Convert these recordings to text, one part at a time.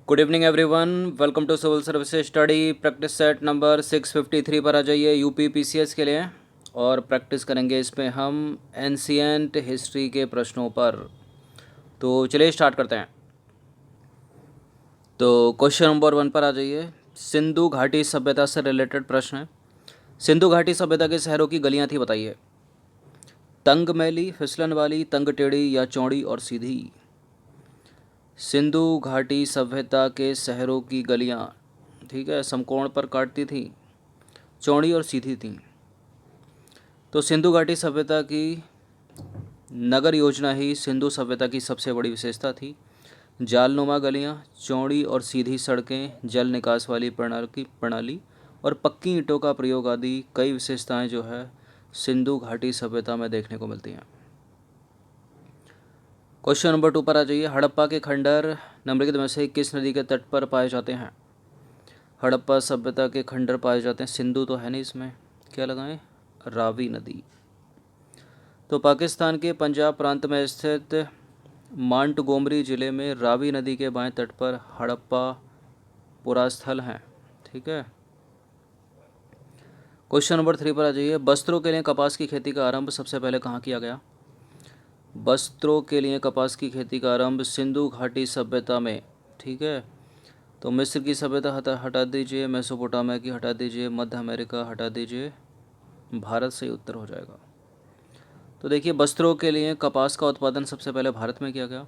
Good evening everyone, welcome to civil services study practice set number 653 पर आ जाइए UP PCS के लिए। और प्रैक्टिस करेंगे इसमें हम एंशिएंट हिस्ट्री के प्रश्नों पर। तो चलिए स्टार्ट करते हैं। तो क्वेश्चन नंबर 1 पर आ जाइए। सिंधु घाटी सभ्यता से रिलेटेड प्रश्न है। सिंधु घाटी सभ्यता के शहरों की गलियां थी, बताइए। तंग मैली, फिसलन वाली, तंग टेढ़ी या चौड़ी और सीधी। सिंधु घाटी सभ्यता के शहरों की गलियां, ठीक है, समकोण पर काटती थी, चौड़ी और सीधी थी। तो सिंधु घाटी सभ्यता की नगर योजना ही सिंधु सभ्यता की सबसे बड़ी विशेषता थी। जालनुमा गलियां, चौड़ी और सीधी सड़कें, जल निकास वाली प्रणाली और पक्की ईंटों का प्रयोग आदि कई विशेषताएं जो है सिंधु घाटी सभ्यता में देखने को मिलती हैं। क्वेश्चन नंबर 2 पर आ जाइए। हड़प्पा के खंडहर निम्नलिखित में से किस नदी के तट पर पाए जाते हैं? हड़प्पा सभ्यता के खंडहर पाए जाते हैं, सिंधु तो है नहीं इसमें, क्या लगाएं? रावी नदी। तो पाकिस्तान के पंजाब प्रांत में स्थित मांटगोमरी जिले में रावी नदी के बाएं तट पर हड़प्पा पुरास्थल हैं, ठीक है। क्वेश्चन नंबर 3 पर आ जाइए। वस्त्रों के लिए कपास की खेती का आरंभ सबसे पहले कहाँ किया गया? वस्त्रों के लिए कपास की खेती का आरंभ सिंधु घाटी सभ्यता में, ठीक है। तो मिस्र की सभ्यता हटा दीजिए, मेसोपोटामिया की हटा दीजिए, मध्य अमेरिका हटा दीजिए, भारत से उत्तर हो जाएगा। तो देखिए, वस्त्रों के लिए कपास का उत्पादन सबसे पहले भारत में किया गया।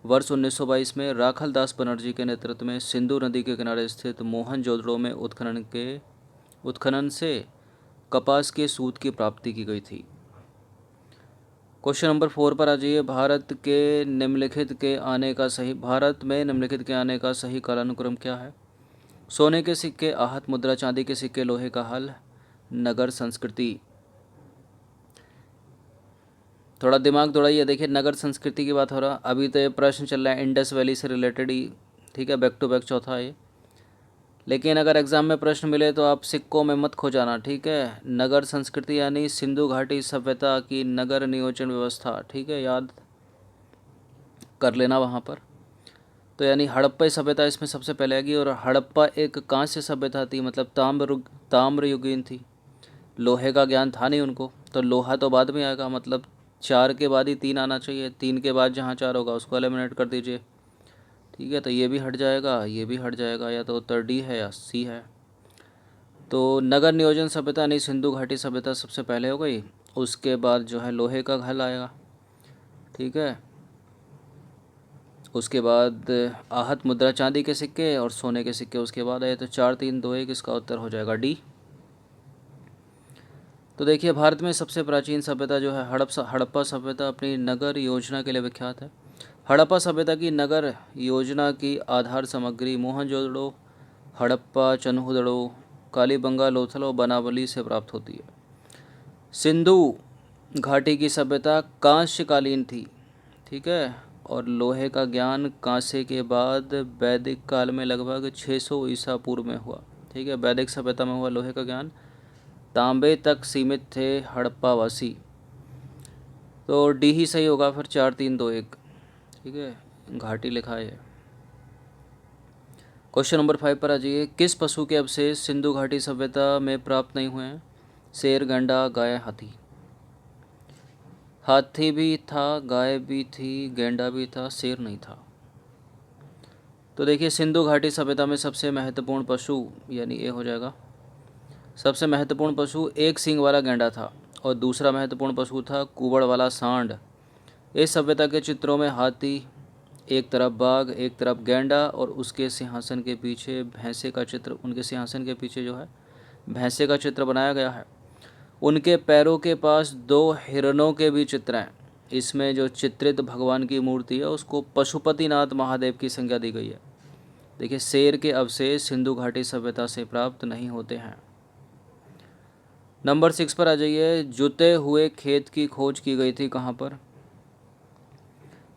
वर्ष 1922 में राखल दास बनर्जी के नेतृत्व में सिंधु नदी के किनारे स्थित मोहनजोदड़ो में उत्खनन से कपास के सूत की प्राप्ति की गई थी। क्वेश्चन नंबर 4 पर आ जाइए। भारत में निम्नलिखित के आने का सही कालानुक्रम क्या है? सोने के सिक्के, आहत मुद्रा, चांदी के सिक्के, लोहे का हल, नगर संस्कृति। थोड़ा दिमाग दौड़ाइए। देखिए, नगर संस्कृति की बात हो रहा, अभी तो ये प्रश्न चल रहा है इंडस वैली से रिलेटेड ही, ठीक है, बैक टू बैक चौथा है। लेकिन अगर एग्जाम में प्रश्न मिले तो आप सिक्कों में मत खो जाना, ठीक है। नगर संस्कृति यानी सिंधु घाटी सभ्यता की नगर नियोजन व्यवस्था, ठीक है, याद कर लेना वहाँ पर। तो यानी हड़प्पा सभ्यता इसमें सबसे पहले आएगी। और हड़प्पा एक कांस्य सभ्यता थी, मतलब ताम्रयुगीन थी। लोहे का ज्ञान था नहीं उनको, तो लोहा तो बाद में आएगा, मतलब 4 के बाद ही 3 आना चाहिए। 3 के बाद जहाँ 4 होगा उसको एलिमिनेट कर दीजिए, ठीक है। तो ये भी हट जाएगा, ये भी हट जाएगा, या तो उत्तर डी है या सी है। तो नगर नियोजन सभ्यता नहीं, सिंधु घाटी सभ्यता सबसे पहले हो गई। उसके बाद जो है लोहे का हल आएगा, ठीक है। उसके बाद आहत मुद्रा, चांदी के सिक्के, और सोने के सिक्के उसके बाद आए। तो 4 3 2 1 इसका उत्तर हो जाएगा डी। तो देखिए, भारत में सबसे प्राचीन सभ्यता जो है हड़प्पा सभ्यता अपनी नगर योजना के लिए विख्यात है। हड़प्पा सभ्यता की नगर योजना की आधार सामग्री मोहनजोदड़ो, हड़प्पा, चन्हुदड़ो, कालीबंगा, लोथल और बनावली से प्राप्त होती है। सिंधु घाटी की सभ्यता कांस्यकालीन थी, ठीक है। और लोहे का ज्ञान कांस्य के बाद वैदिक काल में लगभग 600 ईसा पूर्व में हुआ, ठीक है। वैदिक सभ्यता में हुआ लोहे का ज्ञान। तांबे तक सीमित थे हड़प्पा वासी। तो डी ही सही होगा फिर, 4 3 2 1, ठीक है, घाटी लिखा है। क्वेश्चन नंबर 5 पर आ जाइए। किस पशु के अवशेष सिंधु घाटी सभ्यता में प्राप्त नहीं हुए हैं? शेर, गैंडा, गाय, हाथी। हाथी भी था, गाय भी थी, गैंडा भी था, शेर नहीं था। तो देखिए, सिंधु घाटी सभ्यता में सबसे महत्वपूर्ण पशु यानी ए हो जाएगा। सबसे महत्वपूर्ण पशु एक सींग वाला गैंडा था और दूसरा महत्वपूर्ण पशु था कुबड़ वाला सांड। इस सभ्यता के चित्रों में हाथी, एक तरफ बाघ, एक तरफ गैंडा और उसके सिंहासन के पीछे भैंसे का चित्र, उनके सिंहासन के पीछे जो है भैंसे का चित्र बनाया गया है। उनके पैरों के पास 2 हिरणों के भी चित्र हैं। इसमें जो चित्रित भगवान की मूर्ति है उसको पशुपतिनाथ महादेव की संज्ञा दी गई है। देखिए, शेर के अवशेष सिंधु घाटी सभ्यता से प्राप्त नहीं होते हैं। नंबर 6 पर आ जाइए। जुते हुए खेत की खोज की गई थी कहाँ पर?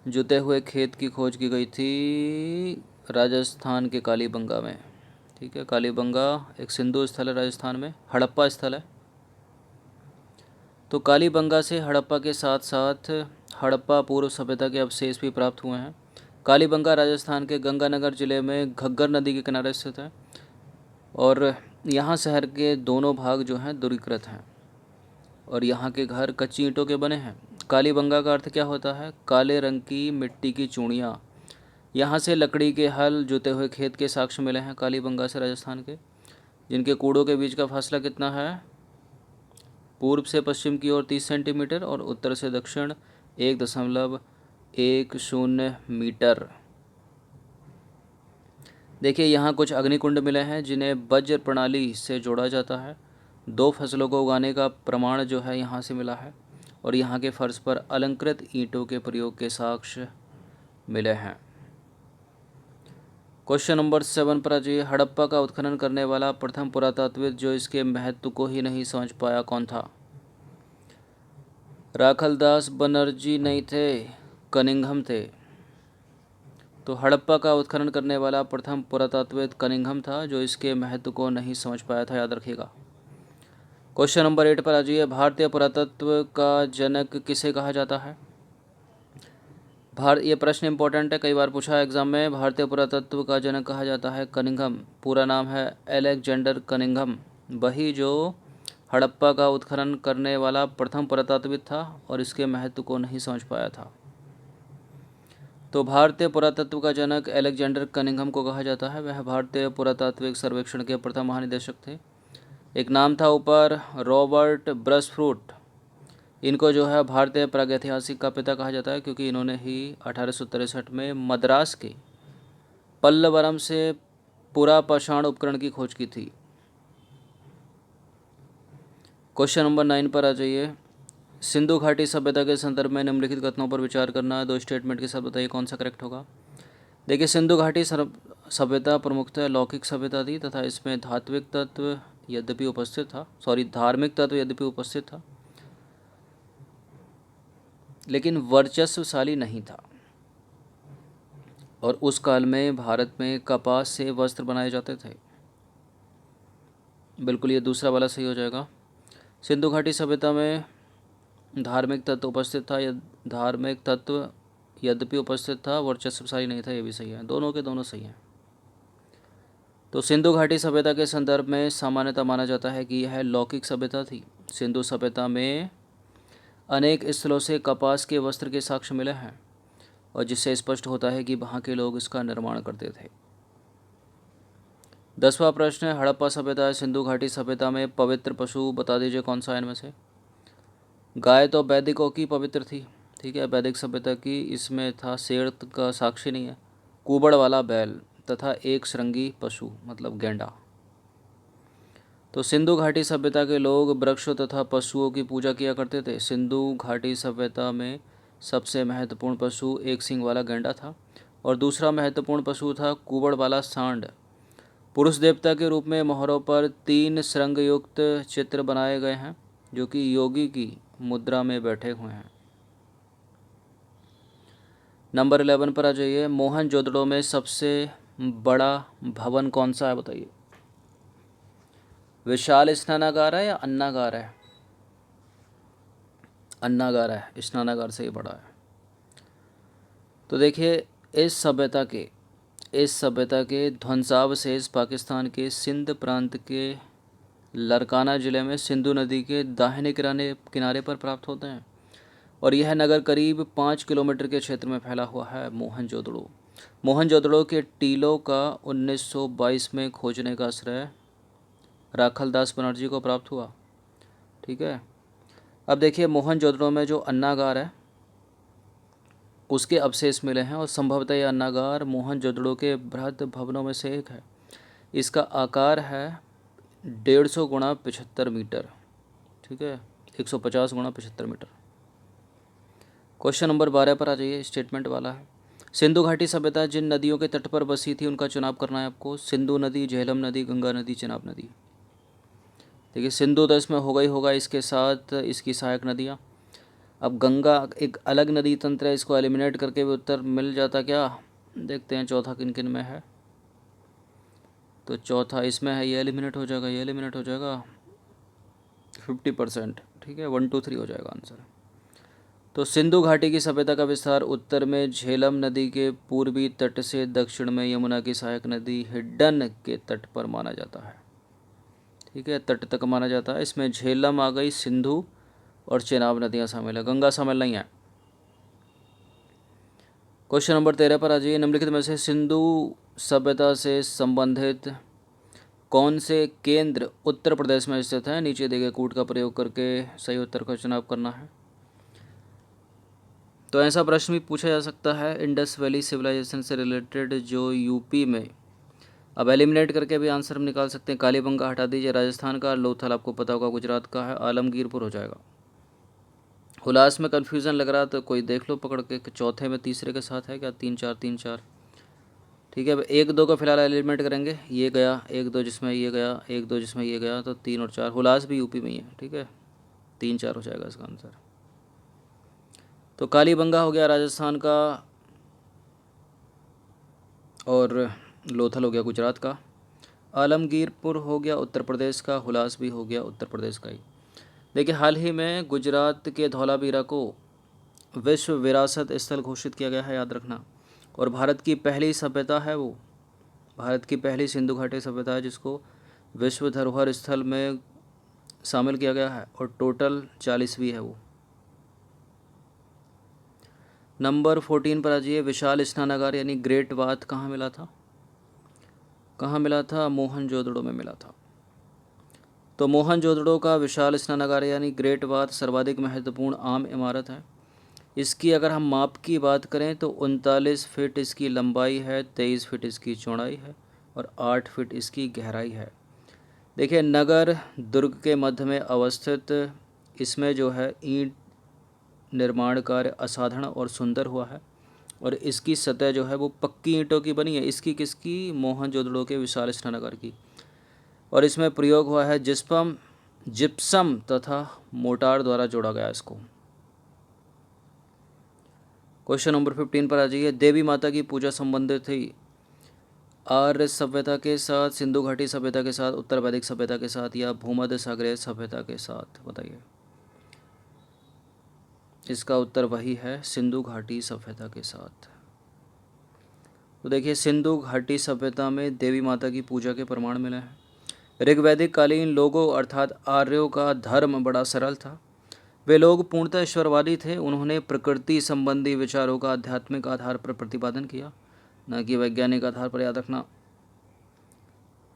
जुते हुए खेत की खोज की गई थी राजस्थान के कालीबंगा में, ठीक है। कालीबंगा एक सिंधु स्थल है राजस्थान में, हड़प्पा स्थल है। तो कालीबंगा से हड़प्पा के साथ साथ हड़प्पा पूर्व सभ्यता के अवशेष भी प्राप्त हुए हैं। कालीबंगा राजस्थान के गंगानगर जिले में घग्गर नदी के किनारे स्थित है और यहाँ शहर के दोनों भाग जो हैं दूरीकृत हैं और यहाँ के घर कच्ची ईंटों के बने हैं। कालीबंगा का अर्थ क्या होता है? काले रंग की मिट्टी की चूड़ियाँ। यहाँ से लकड़ी के हल जुते हुए खेत के साक्ष्य मिले हैं कालीबंगा से राजस्थान के, जिनके कूड़ों के बीच का फासला कितना है? पूर्व से पश्चिम की ओर 30 सेंटीमीटर और उत्तर से दक्षिण 1.10 मीटर। देखिए यहाँ कुछ अग्निकुंड मिले हैं जिन्हें वज्र प्रणाली से जोड़ा जाता है। 2 फसलों को उगाने का प्रमाण जो है यहाँ से मिला है और यहाँ के फर्श पर अलंकृत ईंटों के प्रयोग के साक्ष्य मिले हैं। क्वेश्चन नंबर 7 पर आ जाइए। हड़प्पा का उत्खनन करने वाला प्रथम पुरातत्वविद जो इसके महत्व को ही नहीं समझ पाया कौन था? राखलदास बनर्जी नहीं थे, कनिंघम थे। तो हड़प्पा का उत्खनन करने वाला प्रथम पुरातत्वविद कनिंघम था जो इसके महत्व को नहीं समझ पाया था, याद रखिएगा। क्वेश्चन नंबर 8 पर आ जाइए। भारतीय पुरातत्व का जनक किसे कहा जाता है? ये प्रश्न इंपॉर्टेंट है, कई बार पूछा है एग्जाम में। भारतीय पुरातत्व का जनक कहा जाता है कनिंघम। पूरा नाम है अलेक्जेंडर कनिंघम, वही जो हड़प्पा का उत्खनन करने वाला प्रथम पुरातत्वविद था और इसके महत्व को नहीं समझ पाया था। तो भारतीय पुरातत्व का जनक अलेक्जेंडर कनिंघम को कहा जाता है। वह भारतीय पुरातात्विक सर्वेक्षण के प्रथम महानिदेशक थे। एक नाम था ऊपर रॉबर्ट ब्रसफ्रूट। इनको जो है भारतीय प्रागैतिहासिक का पिता कहा जाता है क्योंकि इन्होंने ही 1863 में मद्रास के पल्लवरम से पुरापाषाण उपकरण की खोज की थी। क्वेश्चन नंबर 9 पर आ जाइए। सिंधु घाटी सभ्यता के संदर्भ में निम्नलिखित कथनों पर विचार करना है। 2 स्टेटमेंट के साथ बताइए कौन सा करेक्ट होगा। देखिए सिंधु घाटी सभ्यता प्रमुखतः लौकिक सभ्यता थी तथा इसमें धार्मिक तत्व यद्यपि उपस्थित था लेकिन वर्चस्वशाली नहीं था। और उस काल में भारत में कपास से वस्त्र बनाए जाते थे। बिल्कुल ये दूसरा वाला सही हो जाएगा। सिंधु घाटी सभ्यता में धार्मिक तत्व उपस्थित था, धार्मिक तत्व यद्यपि उपस्थित था, वर्चस्वशाली नहीं था, ये भी सही है। दोनों के दोनों सही हैं। तो सिंधु घाटी सभ्यता के संदर्भ में सामान्यतः माना जाता है कि यह लौकिक सभ्यता थी। सिंधु सभ्यता में अनेक स्थलों से कपास के वस्त्र के साक्ष्य मिले हैं और जिससे स्पष्ट होता है कि वहाँ के लोग इसका निर्माण करते थे। 10वां प्रश्न है, हड़प्पा सभ्यता सिंधु घाटी सभ्यता में पवित्र पशु बता दीजिए कौन सा इनमें से। गाय तो वैदिकों की पवित्र थी, ठीक है, वैदिक सभ्यता की। इसमें था शेर का साक्ष्य नहीं है, कुबड़ वाला बैल तथा एक श्रृंगी पशु मतलब गेंडा। तो सिंधु घाटी सभ्यता के लोग वृक्षों तथा पशुओं की पूजा किया करते थे। सिंधु घाटी सभ्यता में सबसे महत्वपूर्ण पशु एक सींग वाला गेंडा था और दूसरा महत्वपूर्ण पशु था कुबड़ वाला सांड। पुरुष देवता के रूप में मोहरों पर 3 श्रृंग युक्त चित्र बनाए गए हैं जो कि योगी की मुद्रा में बैठे हुए हैं। नंबर 11 पर आ जाइए। मोहनजोदड़ो में सबसे बड़ा भवन कौन सा है बताइए। विशाल स्नानागार है या अन्नागार है? अन्नागार है, स्नानागार से ही बड़ा है। तो देखिए इस सभ्यता के ध्वंसावशेष पाकिस्तान के सिंध प्रांत के लरकाना ज़िले में सिंधु नदी के दाहिने किनारे पर प्राप्त होते हैं और यह नगर करीब 5 किलोमीटर के क्षेत्र में फैला हुआ है। मोहनजोदड़ो के टीलों का 1922 में खोजने का श्रेय राखलदास बनर्जी को प्राप्त हुआ, ठीक है। अब देखिए मोहनजोदड़ो में जो अन्नागार है उसके अवशेष मिले हैं और संभवतः यह अन्नागार मोहनजोदड़ो के बृहद भवनों में से एक है। इसका आकार है 150 गुणा 75 मीटर, ठीक है, 150 गुणा 75 मीटर। क्वेश्चन नंबर 12 पर आ जाइए, स्टेटमेंट वाला है। सिंधु घाटी सभ्यता जिन नदियों के तट पर बसी थी उनका चुनाव करना है आपको। सिंधु नदी, झेलम नदी, गंगा नदी, चेनाब नदी। देखिए सिंधु तो इसमें होगा ही होगा, इसके साथ इसकी सहायक नदियाँ। अब गंगा एक अलग नदी तंत्र है, इसको एलिमिनेट करके भी उत्तर मिल जाता क्या? देखते हैं चौथा किन किन में है। तो चौथा इसमें है, ये एलिमिनेट हो जाएगा, ये एलिमिनेट हो जाएगा 50%, ठीक है, 1 2 3 हो जाएगा आंसर। तो सिंधु घाटी की सभ्यता का विस्तार उत्तर में झेलम नदी के पूर्वी तट से दक्षिण में यमुना की सहायक नदी हिड्डन के तट पर माना जाता है। ठीक है, तट तक माना जाता है। इसमें झेलम आ गई, सिंधु और चेनाब नदियाँ शामिल है, गंगा शामिल नहीं है। क्वेश्चन नंबर 13 पर आ जाइए। निम्नलिखित में से सिंधु सभ्यता से संबंधित कौन से केंद्र उत्तर प्रदेश में स्थित है? नीचे दिए गए कूट का प्रयोग करके सही उत्तर का चुनाव करना है। तो ऐसा प्रश्न भी पूछा जा सकता है इंडस वैली सिविलाइजेशन से रिलेटेड जो यूपी में, अब एलिमिनेट करके भी आंसर हम निकाल सकते हैं। कालीबंगा हटा दीजिए, राजस्थान का। लोथल आपको पता होगा गुजरात का है, आलमगीरपुर हो जाएगा। हुलास में कन्फ्यूज़न लग रहा तो कोई देख लो पकड़ के, चौथे में तीसरे के साथ है क्या, 3 4 3 4। ठीक है, 1 2 का फिलहाल एलिमिनेट करेंगे। ये गया 1 2 जिसमें ये गया, 1 2 जिसमें ये गया, तो 3 और 4। हुलास भी यूपी में ही है। ठीक है, 3 4 हो जाएगा इसका आंसर। तो कालीबंगा हो गया राजस्थान का और लोथल हो गया गुजरात का। आलमगीरपुर हो गया उत्तर प्रदेश का, हुलास भी हो गया उत्तर प्रदेश का ही। देखिए, हाल ही में गुजरात के धौलावीरा को विश्व विरासत स्थल घोषित किया गया है, याद रखना। और भारत की पहली सभ्यता है वो, भारत की पहली सिंधु घाटी सभ्यता है जिसको विश्व धरोहर स्थल में शामिल किया गया है, और टोटल 40वीं है वो। नंबर 14 पर आ जाइए। विशाल स्नानागार यानी ग्रेट बाथ कहाँ मिला था? कहाँ मिला था? मोहनजोदड़ो में मिला था। तो मोहनजोदड़ो का विशाल स्नानागार यानी ग्रेट बाथ सर्वाधिक महत्वपूर्ण आम इमारत है। इसकी अगर हम माप की बात करें तो 39 फीट इसकी लंबाई है, 23 फीट इसकी चौड़ाई है और 8 फीट इसकी गहराई है। देखिए, नगर दुर्ग के मध्य में अवस्थित इसमें जो है ईंट निर्माण कार्य असाधारण और सुंदर हुआ है, और इसकी सतह जो है वो पक्की ईंटों की बनी है। इसकी किसकी? मोहनजोदड़ो के विशाल स्नानागार की। और इसमें प्रयोग हुआ है जिप्सम तथा मोटार द्वारा जोड़ा गया इसको। क्वेश्चन नंबर 15 पर आ जाइए। देवी माता की पूजा संबंधित थी आर्य सभ्यता के साथ, सिंधु घाटी सभ्यता के साथ, उत्तर वैदिक सभ्यता के साथ, या भूमध्य सागरीय सभ्यता के साथ? बताइए। इसका उत्तर वही है, सिंधु घाटी सभ्यता के साथ। तो देखिए, सिंधु घाटी सभ्यता में देवी माता की पूजा के प्रमाण मिले हैं। ऋग्वैदिक कालीन लोगों अर्थात आर्यों का धर्म बड़ा सरल था। वे लोग पूर्णतः ईश्वरवादी थे। उन्होंने प्रकृति संबंधी विचारों का आध्यात्मिक आधार पर प्रतिपादन किया, न कि वैज्ञानिक आधार पर, याद रखना।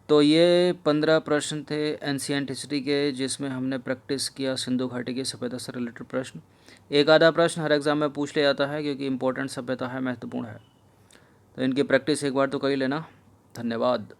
तो ये 15 प्रश्न थे एंशिएंट हिस्ट्री के, जिसमें हमने प्रैक्टिस किया सिंधु घाटी की सभ्यता से रिलेटेड प्रश्न। एक आधा प्रश्न हर एग्ज़ाम में पूछ लिया जाता है क्योंकि इंपॉर्टेंट सभ्यता है, महत्वपूर्ण है। तो इनकी प्रैक्टिस एक बार तो कर ही लेना। धन्यवाद।